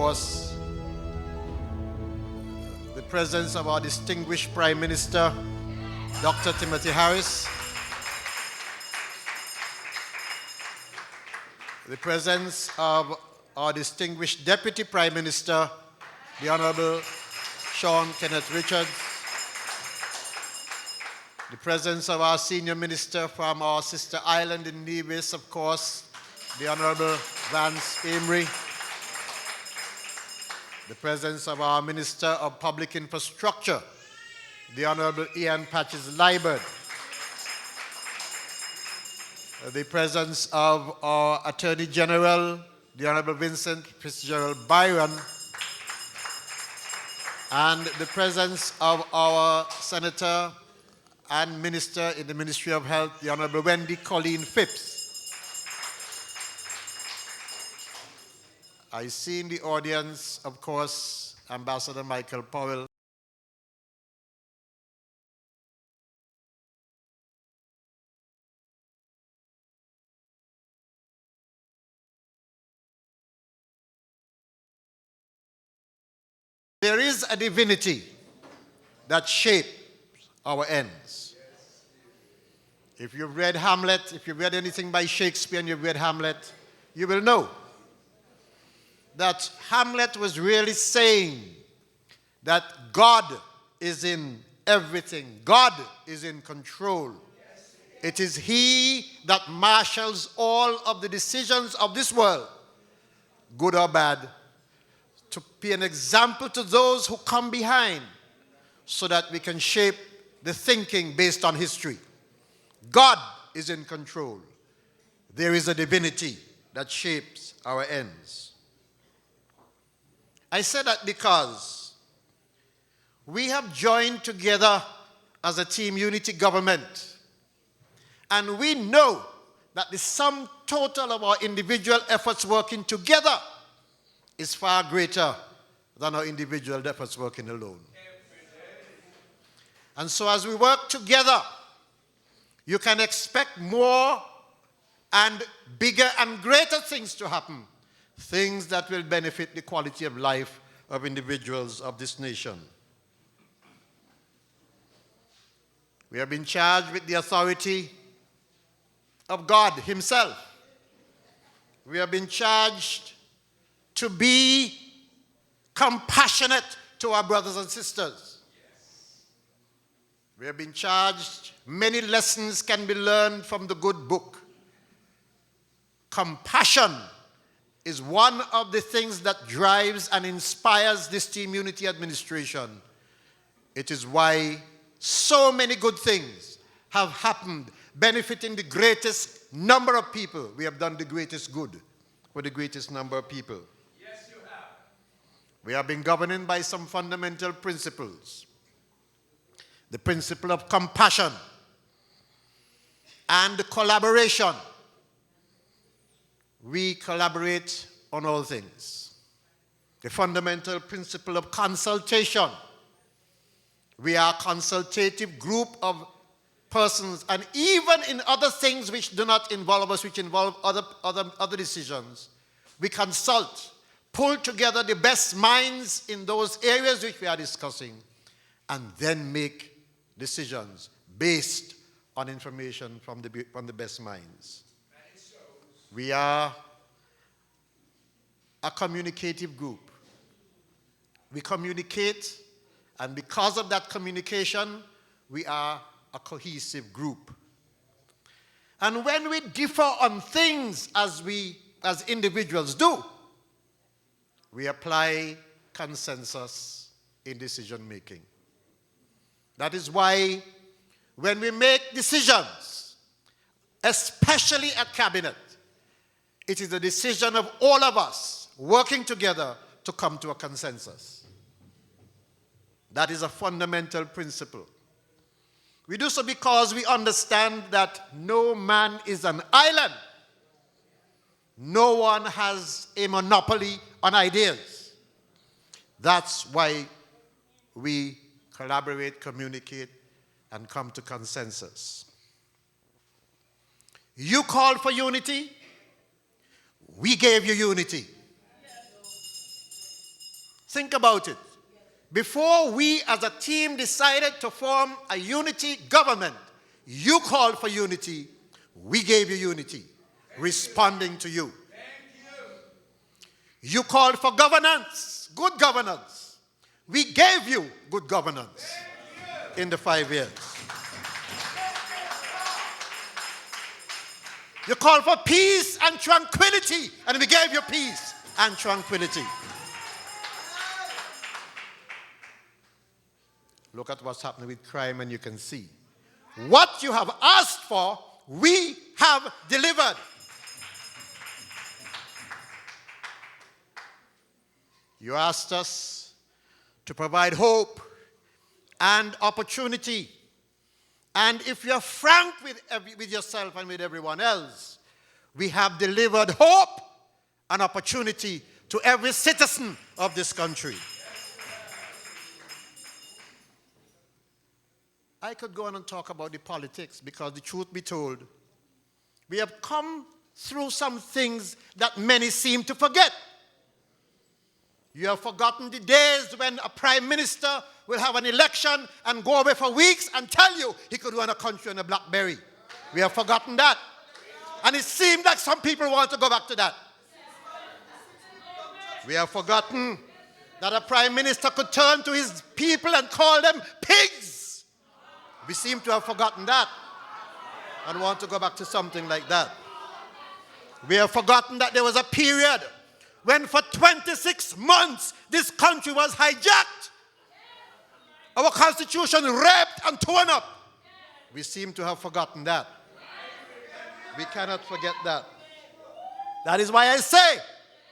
course, the presence of our distinguished Prime Minister, Dr. Timothy Harris, the presence of our distinguished Deputy Prime Minister, the Honorable Sean Kenneth Richards, the presence of our Senior Minister from our sister island in Nevis, of course, the Honorable Vance Amory, the presence of our Minister of Public Infrastructure, the Honorable Ian Patches-Liburd, the presence of our Attorney General, the Honorable Vincent Fitzgerald Byron, and the presence of our Senator and Minister in the Ministry of Health, the Honorable Wendy Colleen Phipps. I see in the audience, of course, Ambassador Michael Powell. There is a divinity that shapes our ends. If you've read Hamlet, if you've read anything by Shakespeare and you've read Hamlet, you will know that Hamlet was really saying that God is in everything. God is in control. It is He that marshals all of the decisions of this world, good or bad, to be an example to those who come behind so that we can shape the thinking based on history. God is in control. There is a divinity that shapes our ends. I say that because we have joined together as a team unity government, and we know that the sum total of our individual efforts working together is far greater than our individual efforts working alone. And so as we work together, you can expect more and bigger and greater things to happen, things that will benefit the quality of life of individuals of this nation. We have been charged with the authority of God Himself. We have been charged to be compassionate to our brothers and sisters. We have been charged, many lessons can be learned from the good book. Compassion is one of the things that drives and inspires this Team Unity administration. It is why so many good things have happened, benefiting the greatest number of people. We have done the greatest good for the greatest number of people. Yes, you have. We have been governed by some fundamental principles. The principle of compassion and collaboration. We collaborate on all things. The fundamental principle of consultation. We are a consultative group of persons, and even in other things which do not involve us, which involve other decisions, we consult, pull together the best minds in those areas which we are discussing, and then make decisions based on information from the best minds. We are a communicative group. We communicate, and because of that communication, we are a cohesive group. And when we differ on things as individuals do, we apply consensus in decision making. That is why when we make decisions, especially at cabinet, it is the decision of all of us working together to come to a consensus. That is a fundamental principle. We do so because we understand that no man is an island. No one has a monopoly on ideas. That's why we collaborate, communicate, and come to consensus. You called for unity. We gave you unity. Think about it. Before we as a team decided to form a unity government, you called for unity, we gave you unity, responding to you. You called for governance, good governance. We gave you good governance in the 5 years. You called for peace and tranquility, and we gave you peace and tranquility. Look at what's happening with crime, and you can see. What you have asked for, we have delivered. You asked us to provide hope and opportunity. And if you're frank with yourself and with everyone else, we have delivered hope and opportunity to every citizen of this country. I could go on and talk about the politics because the truth be told, we have come through some things that many seem to forget. You have forgotten the days when a prime minister will have an election and go away for weeks and tell you he could run a country on a BlackBerry. We have forgotten that. And it seems like some people want to go back to that. We have forgotten that a prime minister could turn to his people and call them pigs. We seem to have forgotten that and want to go back to something like that. We have forgotten that there was a period when for 26 months this country was hijacked. Our constitution raped and torn up. We seem to have forgotten that. We cannot forget that. That is why I say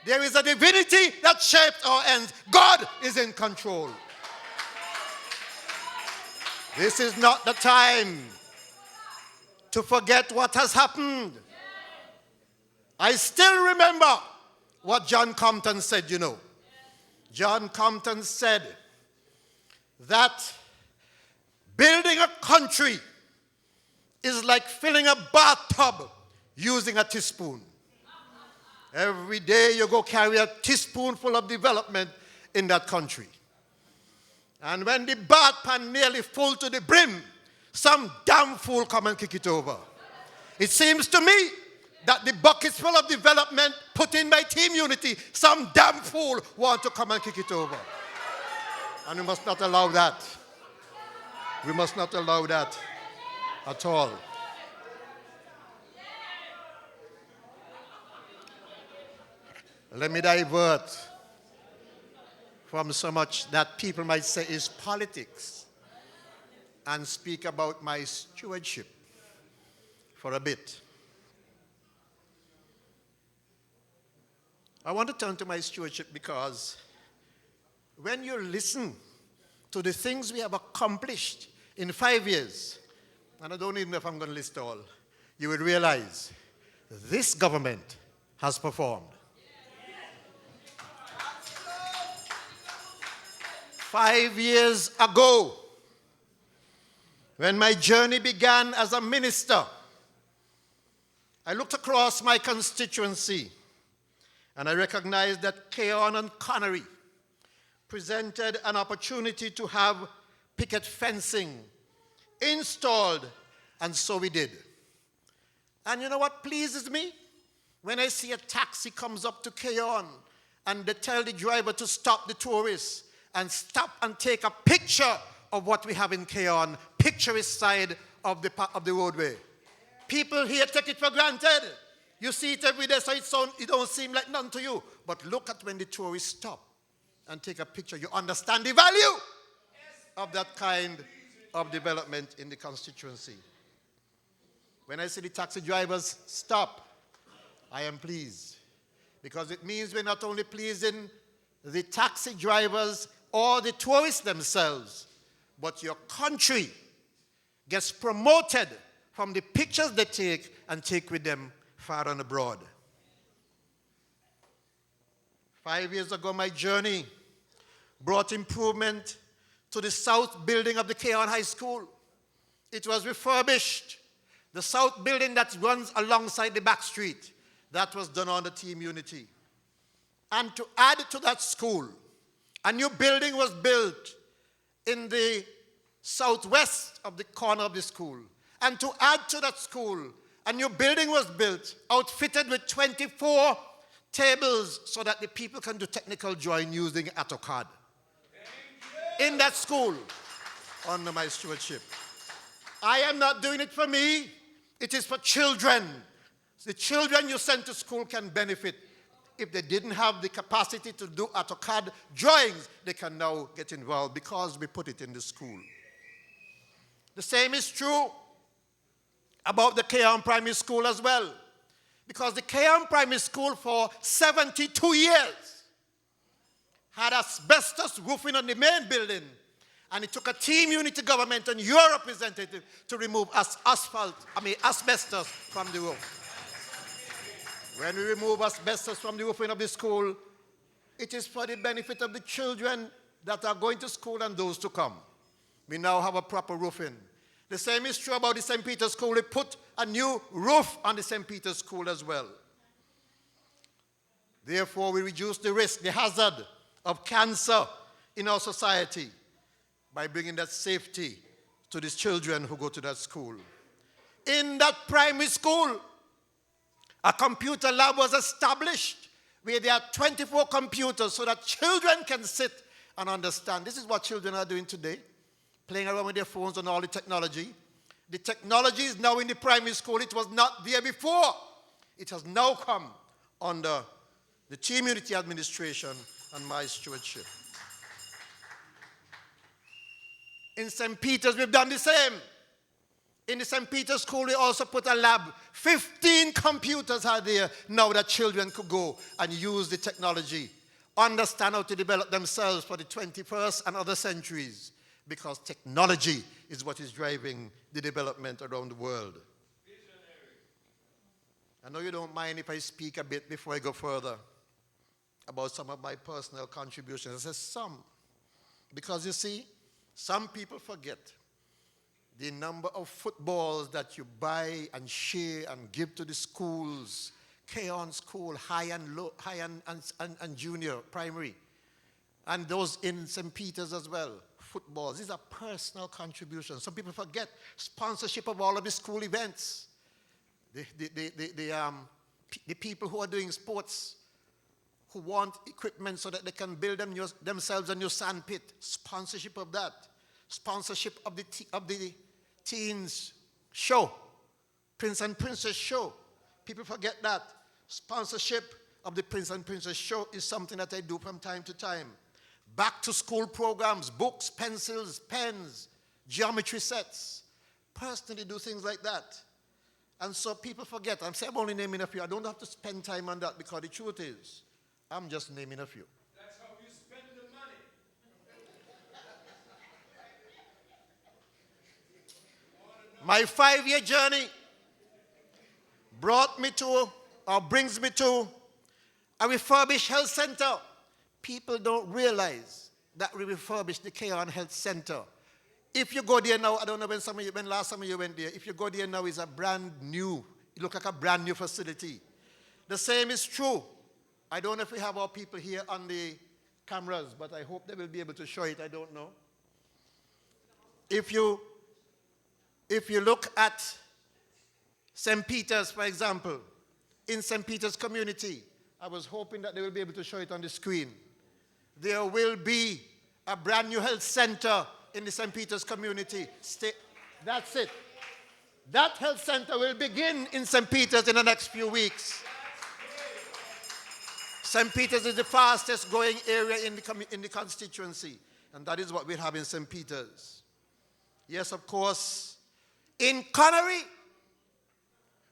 there is a divinity that shaped our ends. God is in control. This is not the time to forget what has happened. I still remember what John Compton said, you know. John Compton said that building a country is like filling a bathtub using a teaspoon. Every day you go carry a teaspoonful of development in that country. And when the bath pan nearly full to the brim, some damn fool come and kick it over. It seems to me that the buckets full of development put in by Team Unity, some damn fool want to come and kick it over. And we must not allow that. We must not allow that at all. Let me divert from so much that people might say is politics and speak about my stewardship for a bit. I want to turn to my stewardship because when you listen to the things we have accomplished in 5 years, and I don't even know if I'm going to list all, you will realize this government has performed. 5 years ago, when my journey began as a minister, I looked across my constituency and I recognized that Keon and Connery presented an opportunity to have picket fencing installed, and so we did. And you know what pleases me? When I see a taxi comes up to Keon and they tell the driver to stop the tourists and stop and take a picture of what we have in Keon, picturesque side of the roadway. People here take it for granted. You see it every day, so it don't seem like none to you. But look at when the tourists stop and take a picture. You understand the value of that kind of development in the constituency. When I see the taxi drivers stop, I am pleased. Because it means we're not only pleasing the taxi drivers or the tourists themselves, but your country gets promoted from the pictures they take and take with them far and abroad. 5 years ago, my journey brought improvement to the south building of the Keon High School. It was refurbished. The south building that runs alongside the back street, that was done under Team Unity. And to add to that school, A new building was built in the southwest of the corner of the school. And to add to that school, a new building was built, outfitted with 24 tables so that the people can do technical drawing using AutoCAD. In that school, under my stewardship. I am not doing it for me. It is for children. The children you send to school can benefit. If they didn't have the capacity to do AutoCAD drawings, they can now get involved because we put it in the school. The same is true about the Keon Primary School as well. Because the Keon Primary School for 72 years had asbestos roofing on the main building. And it took a team unity government and your representative to remove asbestos from the roof. When we remove asbestos from the roofing of the school, it is for the benefit of the children that are going to school and those to come. We now have a proper roofing. The same is true about the St. Peter's School. We put a new roof on the St. Peter's School as well. Therefore, we reduce the risk, the hazard of cancer in our society by bringing that safety to these children who go to that school. In that primary school, a computer lab was established where there are 24 computers so that children can sit and understand. This is what children are doing today, playing around with their phones and all the technology. The technology is now in the primary school. It was not there before. It has now come under the Team Unity Administration and my stewardship. In St. Peter's, we've done the same. In the St. Peter's School, we also put a lab. 15 computers are there now that children could go and use the technology, understand how to develop themselves for the 21st and other centuries, because technology is what is driving the development around the world. I know you don't mind if I speak a bit before I go further about some of my personal contributions. I say some, because you see, some people forget the number of footballs that you buy and share and give to the schools, Keon School, high and low, high and junior, primary, and those in St. Peter's as well, footballs. These are personal contributions. Some people forget sponsorship of all of the school events. The people who are doing sports, who want equipment so that they can build themselves a new sand pit, sponsorship of that. Sponsorship of the teens show, Prince and Princess show. People forget that. Sponsorship of the Prince and Princess show is something that I do from time to time. Back to school programs, books, pencils, pens, geometry sets. Personally do things like that. And so people forget. I'm only naming a few. I don't have to spend time on that because the truth is, I'm just naming a few. That's how you spend the money. My 5-year journey brings me to a refurbished health center. People don't realize that we refurbished the Keon Health Center. If you go there now, I don't know when last summer you went there, if you go there now, it's a brand new, it looks like a brand new facility. The same is true. I don't know if we have our people here on the cameras, but I hope they will be able to show it. I don't know. If you look at St. Peter's, for example, in St. Peter's community, I was hoping that they will be able to show it on the screen. There will be a brand new health center in the St. Peter's community. That's it. That health center will begin in St. Peter's in the next few weeks. St. Peter's is the fastest growing area in the constituency, and that is what we have in St. Peter's. Yes, of course. In Connery,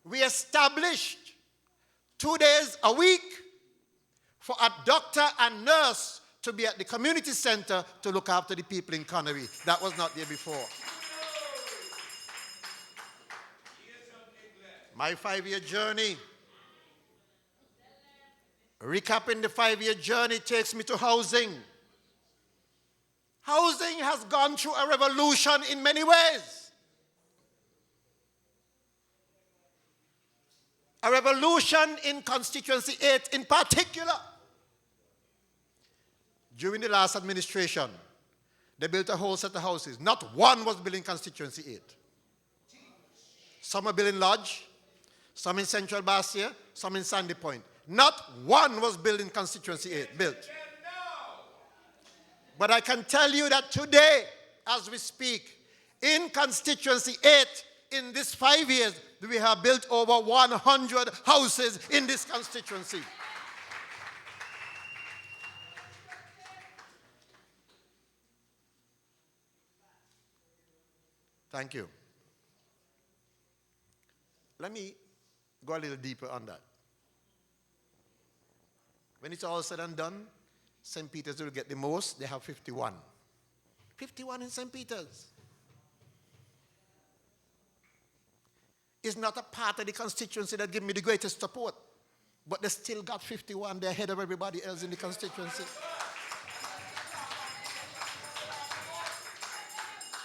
we established 2 days a week for a doctor and nurse to be at the community center to look after the people in Connery. That was not there before. My 5-year journey, recapping the 5-year journey, takes me to housing. Housing has gone through a revolution in many ways. A revolution in Constituency 8 in particular. During the last administration, they built a whole set of houses. Not one was built in Constituency 8. Some are built in Lodge, some in Central Bastia, some in Sandy Point. Not one was built in Constituency 8, built. But I can tell you that today, as we speak, in Constituency 8, in these 5 years, we have built over 100 houses in this constituency. Thank you. Let me go a little deeper on that. When it's all said and done, St. Peter's will get the most. They have 51. 51 in St. Peter's. It's not a part of the constituency that give me the greatest support. But they still got 51. They're ahead of everybody else in the constituency.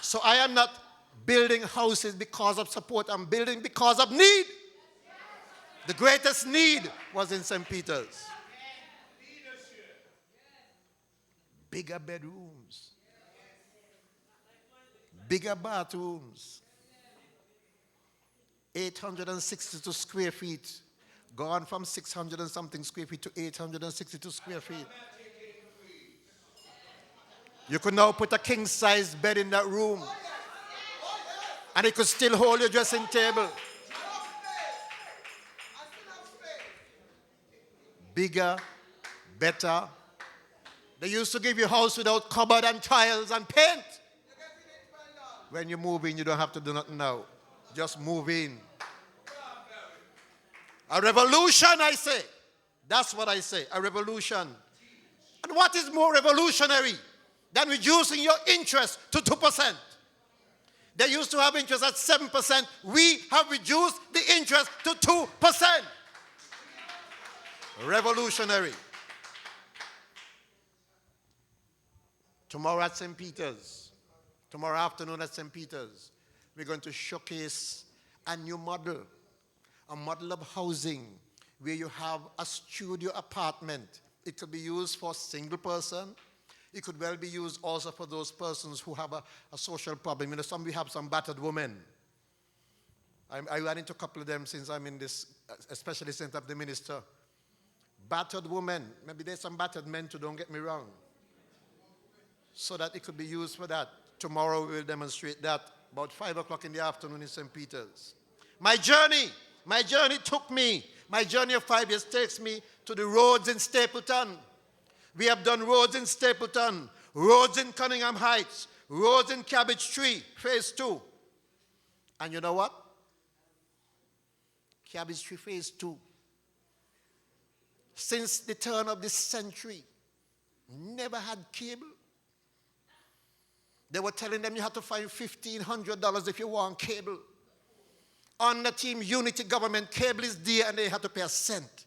So I am not building houses because of support. I'm building because of need. The greatest need was in St. Peter's. Bigger bedrooms. Bigger bathrooms. 862 square feet. Gone from 600 and something square feet to 862 square feet. You could now put a king-size bed in that room. And it could still hold your dressing table. Bigger, better. They used to give you a house without cupboard and tiles and paint. When you move in, you don't have to do nothing now. Just move in. A revolution, I say. That's what I say, a revolution. And what is more revolutionary than reducing your interest to 2%? They used to have interest at 7%. We have reduced the interest to 2%. Revolutionary. Tomorrow at St. Peter's, tomorrow afternoon at St. Peter's, we're going to showcase a new model, a model of housing where you have a studio apartment. It could be used for a single person. It could well be used also for those persons who have a social problem. You know, we have some battered women. I ran into a couple of them since I'm in this, especially since I'm the minister. Battered women. Maybe there's some battered men too, don't get me wrong. So that it could be used for that. Tomorrow we will demonstrate that about 5 o'clock in the afternoon in St. Peter's. My journey of 5 years takes me to the roads in Stapleton. We have done roads in Stapleton, roads in Cunningham Heights, roads in Cabbage Tree, phase 2. And you know what? Cabbage Tree phase 2. Since the turn of this century, never had cable. They were telling them you had to find $1,500 if you want cable. On the Team Unity government, cable is there and they had to pay a cent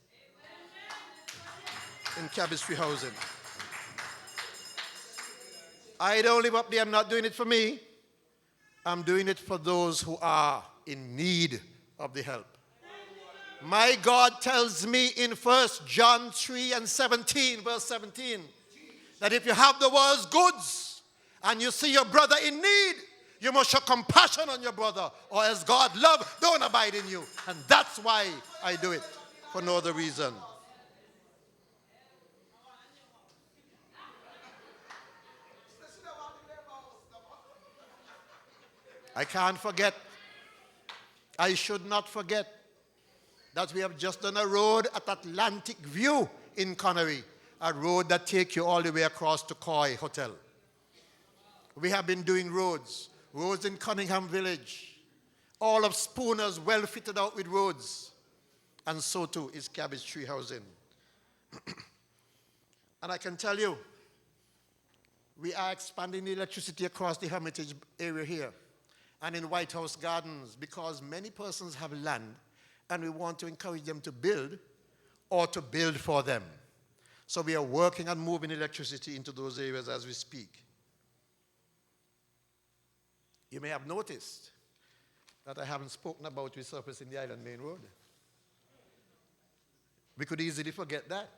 in Cabbage Tree housing. I don't live up there. I'm not doing it for me. I'm doing it for those who are in need of the help. My God tells me in 1 John 3 and 17, verse 17, that if you have the world's goods and you see your brother in need, you must show compassion on your brother, or as God love don't abide in you. And that's why I do it, for no other reason. I can't forget, I should not forget that we have just done a road at Atlantic View in Connery, a road that takes you all the way across to Koi Hotel. We have been doing roads in Cunningham Village, all of Spooner's well fitted out with roads, and so too is Cabbage Tree housing. And I can tell you, we are expanding the electricity across the Hermitage area here and in White House Gardens because many persons have land and we want to encourage them to build or to build for them. So we are working on moving electricity into those areas as we speak. You may have noticed that I haven't spoken about resurfacing the Island Main Road. We could easily forget that.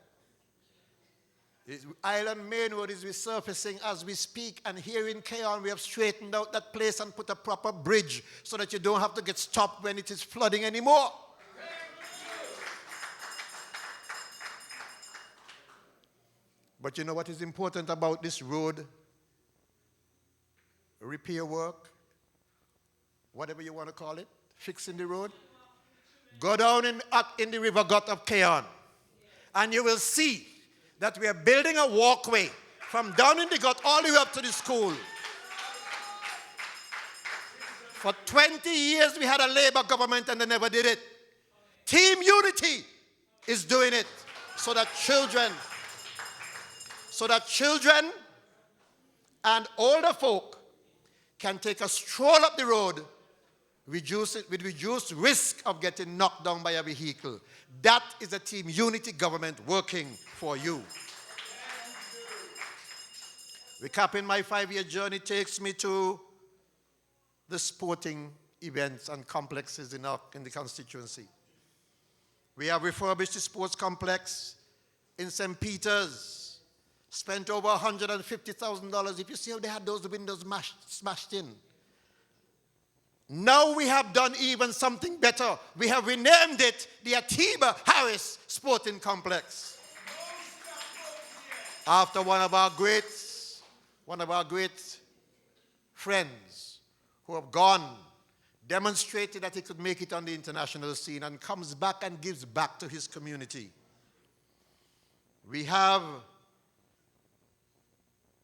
Island Main Road is resurfacing as we speak, and here in Keon we have straightened out that place and put a proper bridge so that you don't have to get stopped when it is flooding anymore. But you know what is important about this road repair work, whatever you want to call it, fixing the road? Go down in the river gut of Keon, and you will see that we are building a walkway from down in the gut all the way up to the school. For 20 years we had a Labour government and they never did it. Team Unity is doing it so that children and older folk can take a stroll up the road, with reduced risk of getting knocked down by a vehicle. That is a Team Unity government working for you. Recapping my 5-year journey takes me to the sporting events and complexes in the constituency. We have refurbished the sports complex in St. Peter's, spent over $150,000. If you see how they had those windows smashed in. Now we have done even something better. We have renamed it the Atiba Harris Sporting Complex. After one of our great friends who have gone, demonstrated that he could make it on the international scene and comes back and gives back to his community. We have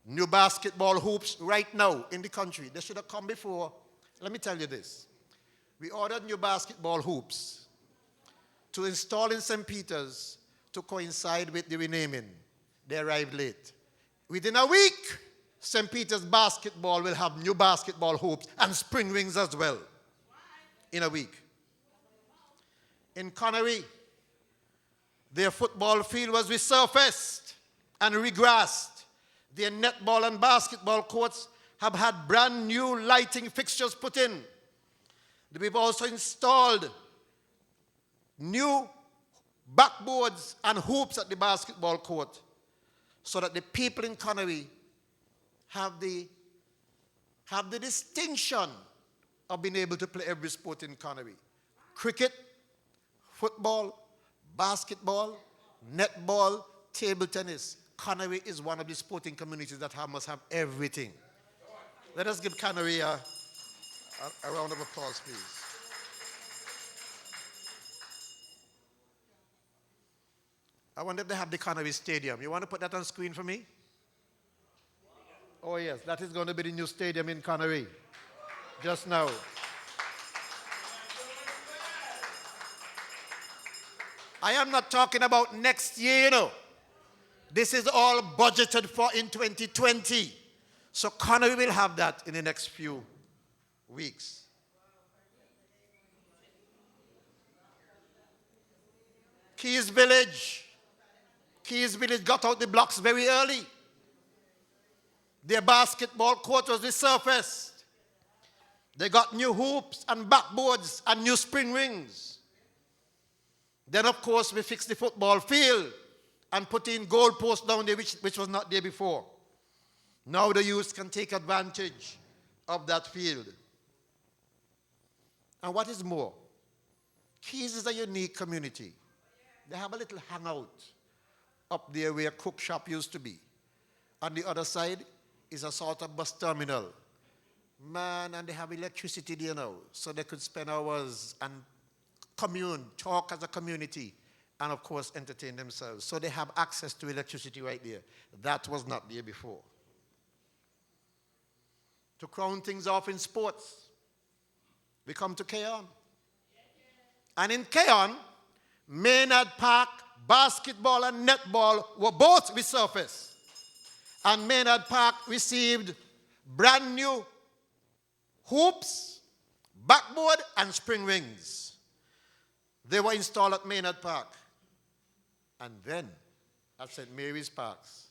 new basketball hoops right now in the country. They should have come before. Let me tell you this. We ordered new basketball hoops to install in St. Peter's to coincide with the renaming. They arrived late. Within a week, St. Peter's basketball will have new basketball hoops and spring rings as well. In a week. In Connery, their football field was resurfaced and regrassed. Their netball and basketball courts have had brand new lighting fixtures put in. We've also installed new backboards and hoops at the basketball court so that the people in Connery have the distinction of being able to play every sport in Connery. Cricket, football, basketball, netball, table tennis. Connery is one of the sporting communities that must have everything. Let us give Connery a round of applause, please. I wonder if they have the Connery Stadium. You want to put that on screen for me? Oh yes, that is going to be the new stadium in Connery. Just now. I am not talking about next year, you know. This is all budgeted for in 2020. So Connery will have that in the next few weeks. Keys Village got out the blocks very early. Their basketball court was resurfaced. They got new hoops and backboards and new spring rings. Then, of course, we fixed the football field and put in goal posts down there, which was not there before. Now the youth can take advantage of that field. And what is more, Keys is a unique community. They have a little hangout up there where Cook Shop used to be. On the other side is a sort of bus terminal. Man, and they have electricity there now, so they could spend hours and commune, talk as a community, and of course entertain themselves. So they have access to electricity right there. That was not there before. To crown things off in sports, we come to Keon. And in Keon, Maynard Park, basketball and netball were both resurfaced. And Maynard Park received brand new hoops, backboard, and spring rings. They were installed at Maynard Park. And then at St. Mary's Parks,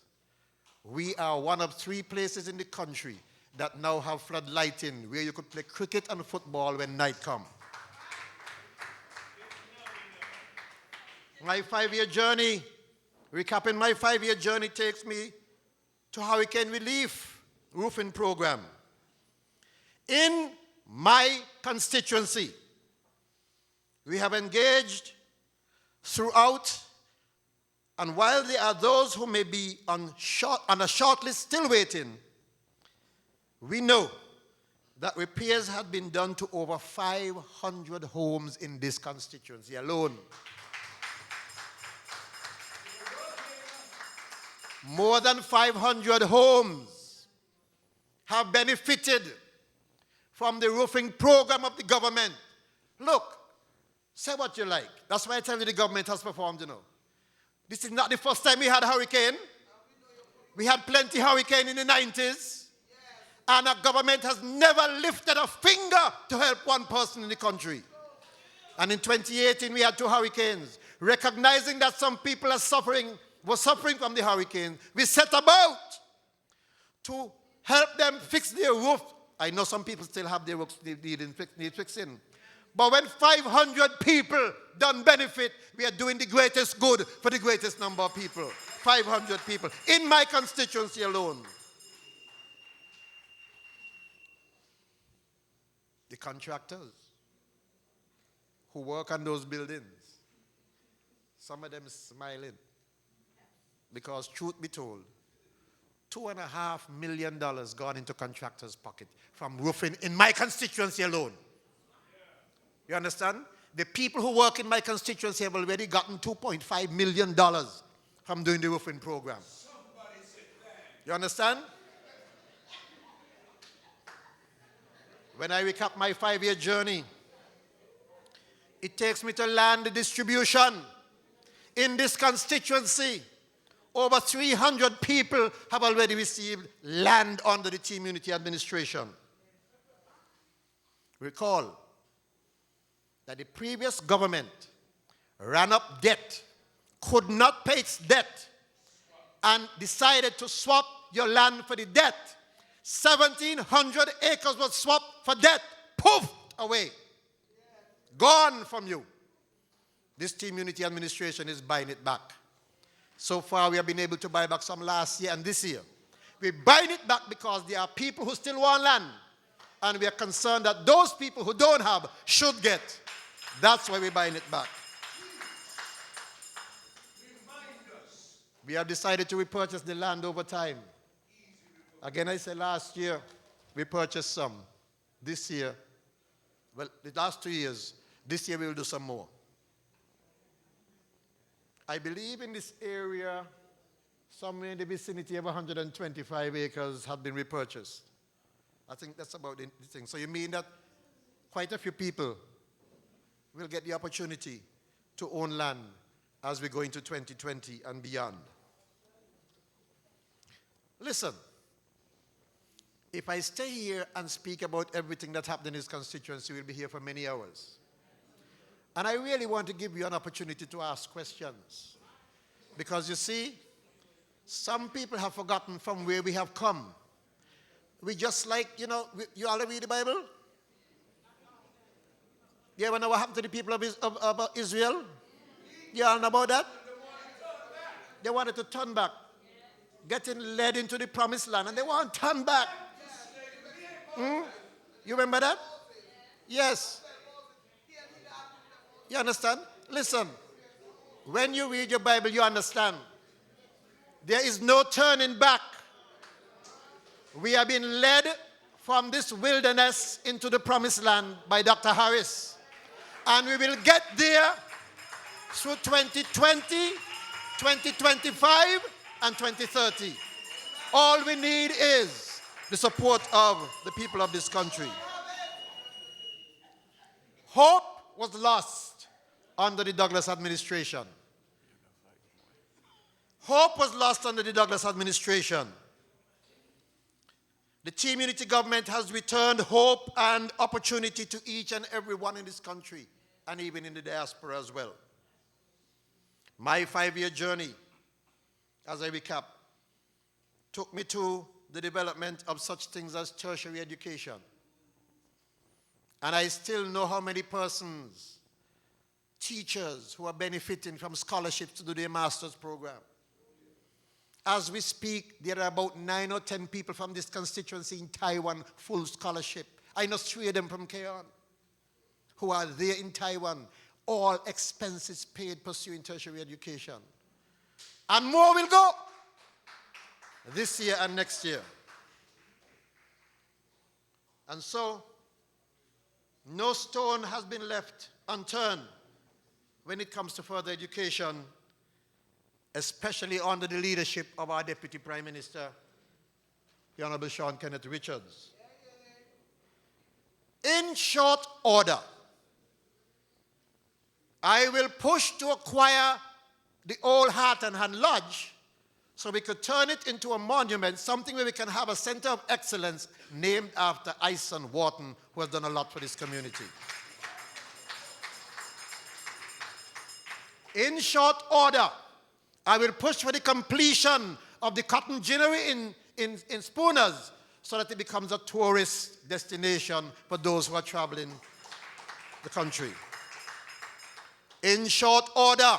we are one of 3 places in the country that now have flood lighting where you could play cricket and football when night comes. My 5-year journey Recapping my 5-year journey takes me to hurricane relief roofing program. In my constituency, we have engaged throughout, and while there are those who may be on a short list still waiting, we know that repairs had been done to over 500 homes in this constituency alone. More than 500 homes have benefited from the roofing program of the government. Look, say what you like. That's why I tell you the government has performed, you know. This is not the first time we had a hurricane. We had plenty hurricane in the 90s. And our government has never lifted a finger to help one person in the country. And in 2018, we had 2 hurricanes. Recognizing that some people were suffering from the hurricane, we set about to help them fix their roof. I know some people still have their roofs need fixing. But when 500 people don't benefit, we are doing the greatest good for the greatest number of people. 500 people in my constituency alone. The contractors who work on those buildings, some of them smiling. Because truth be told, $2.5 million gone into contractors' pocket from roofing in my constituency alone. You understand? The people who work in my constituency have already gotten $2.5 million from doing the roofing program. You understand? When I recap my 5-year journey, it takes me to land distribution. In this constituency, over 300 people have already received land under the team unity administration. Recall that the previous government ran up debt, could not pay its debt, and decided to swap your land for the debt. 1,700 acres was swapped for debt. Poof! Away. Gone from you. This team unity administration is buying it back. So far, we have been able to buy back some last year and this year. We're buying it back because there are people who still want land. And we are concerned that those people who don't have should get. That's why we're buying it back. We have decided to repurchase the land over time. Again, I said last year, we purchased some. This year, well, the last 2 years, this year we will do some more. I believe in this area, somewhere in the vicinity of 125 acres have been repurchased. I think that's about the thing. So you mean that quite a few people will get the opportunity to own land as we go into 2020 and beyond. Listen, if I stay here and speak about everything that happened in this constituency, we'll be here for many hours. And I really want to give you an opportunity to ask questions. Because you see, some people have forgotten from where we have come. We just like, you know, you all read the Bible? You ever know what happened to the people of Israel? You all know about that? They wanted to turn back. Getting led into the promised land, and they want to turn back. You remember that? Yes. You understand? Listen, when you read your Bible, you understand. There is no turning back. We have been led from this wilderness into the promised land by Dr. Harris. And we will get there through 2020, 2025, and 2030. All we need is the support of the people of this country. Hope was lost under the Douglas administration. Hope was lost under the Douglas administration. The Team Unity government has returned hope and opportunity to each and every one in this country, and even in the diaspora as well. My 5-year journey, as I recap, took me to the development of such things as tertiary education. And I still know how many persons, teachers, who are benefiting from scholarships to do their master's program. As we speak, there are about 9 or 10 people from this constituency in Taiwan, full scholarship. I know 3 of them from Keon, who are there in Taiwan, all expenses paid pursuing tertiary education. And more will go this year and next year. And so, no stone has been left unturned when it comes to further education, especially under the leadership of our Deputy Prime Minister, the Honorable Sean Kenneth Richards. In short order, I will push to acquire the old Heart and Hand Lodge so we could turn it into a monument, something where we can have a center of excellence named after Ison Wharton, who has done a lot for this community. In short order, I will push for the completion of the cotton ginnery in Spooners so that it becomes a tourist destination for those who are traveling the country. In short order,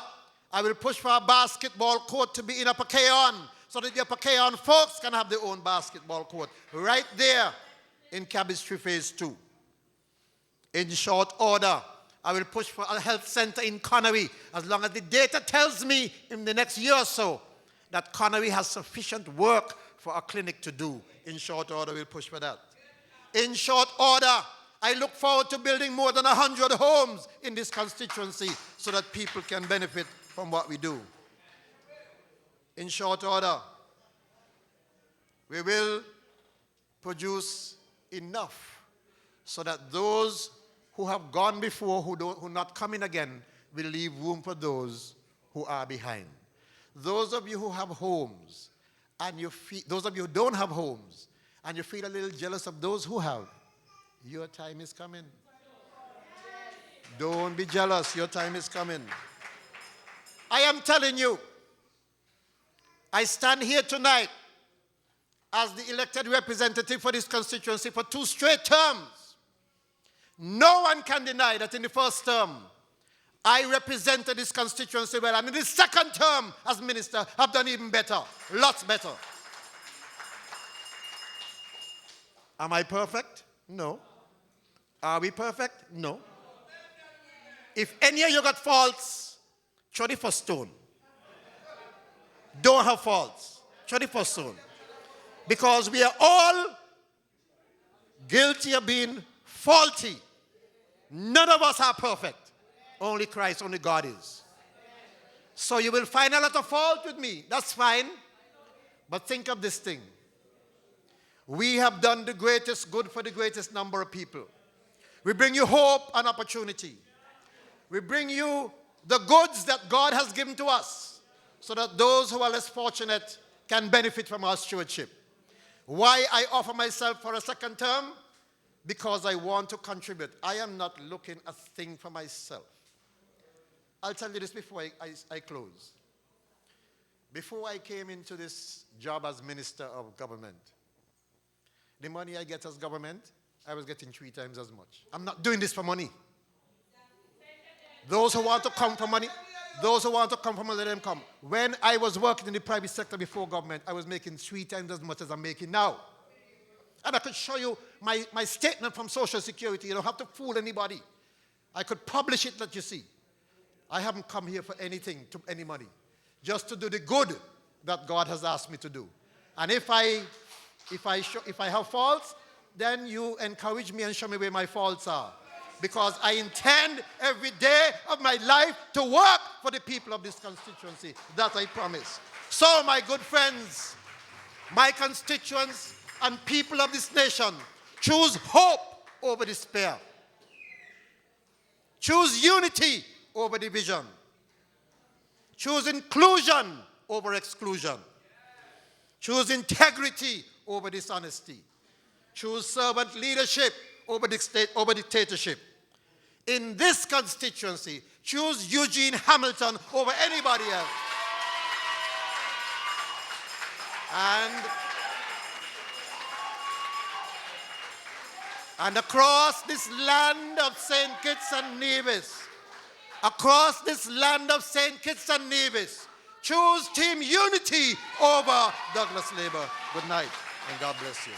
I will push for a basketball court to be in Upper Keon so that the Upper Keon folks can have their own basketball court right there in Cabistry Phase 2. In short order, I will push for a health center in Connery as long as the data tells me in the next year or so that Connery has sufficient work for a clinic to do. In short order, we'll push for that. In short order, I look forward to building more than 100 homes in this constituency so that people can benefit from what we do. In short order, we will produce enough so that those who have gone before, who are not coming again, will leave room for those who are behind. Those of you who have homes, and those of you who don't have homes, and you feel a little jealous of those who have, your time is coming. Don't be jealous, your time is coming. I am telling you, I stand here tonight as the elected representative for this constituency for 2 straight terms. No one can deny that in the first term, I represented this constituency well, and in the second term as minister, I've done even better, lots better. Am I perfect? No. Are we perfect? No. If any of you got faults, throw the first stone. Don't have faults. Throw the first stone. Because we are all guilty of being faulty. None of us are perfect. Only Christ, only God is. So you will find a lot of fault with me. That's fine. But think of this thing. We have done the greatest good for the greatest number of people. We bring you hope and opportunity. We bring you the goods that God has given to us so that those who are less fortunate can benefit from our stewardship. Why I offer myself for a second term? Because I want to contribute. I am not looking a thing for myself. I'll tell you this before I close. Before I came into this job as Minister of Government, the money I get as government, I was getting 3 times as much. I'm not doing this for money. Those who want to come for money, let them come. When I was working in the private sector before government, I was making 3 times as much as I'm making now. And I could show you my statement from Social Security. You don't have to fool anybody. I could publish it, let you see. I haven't come here for anything, to any money. Just to do the good that God has asked me to do. And if I have faults, then you encourage me and show me where my faults are. Because I intend every day of my life to work for the people of this constituency. That I promise. So, my good friends, my constituents and people of this nation, choose hope over despair. Choose unity over division. Choose inclusion over exclusion. Choose integrity over dishonesty. Choose servant leadership over dictatorship. In this constituency, choose Eugene Hamilton over anybody else. And across this land of St. Kitts and Nevis, Choose Team Unity over Douglas Labor. Good night, and God bless you.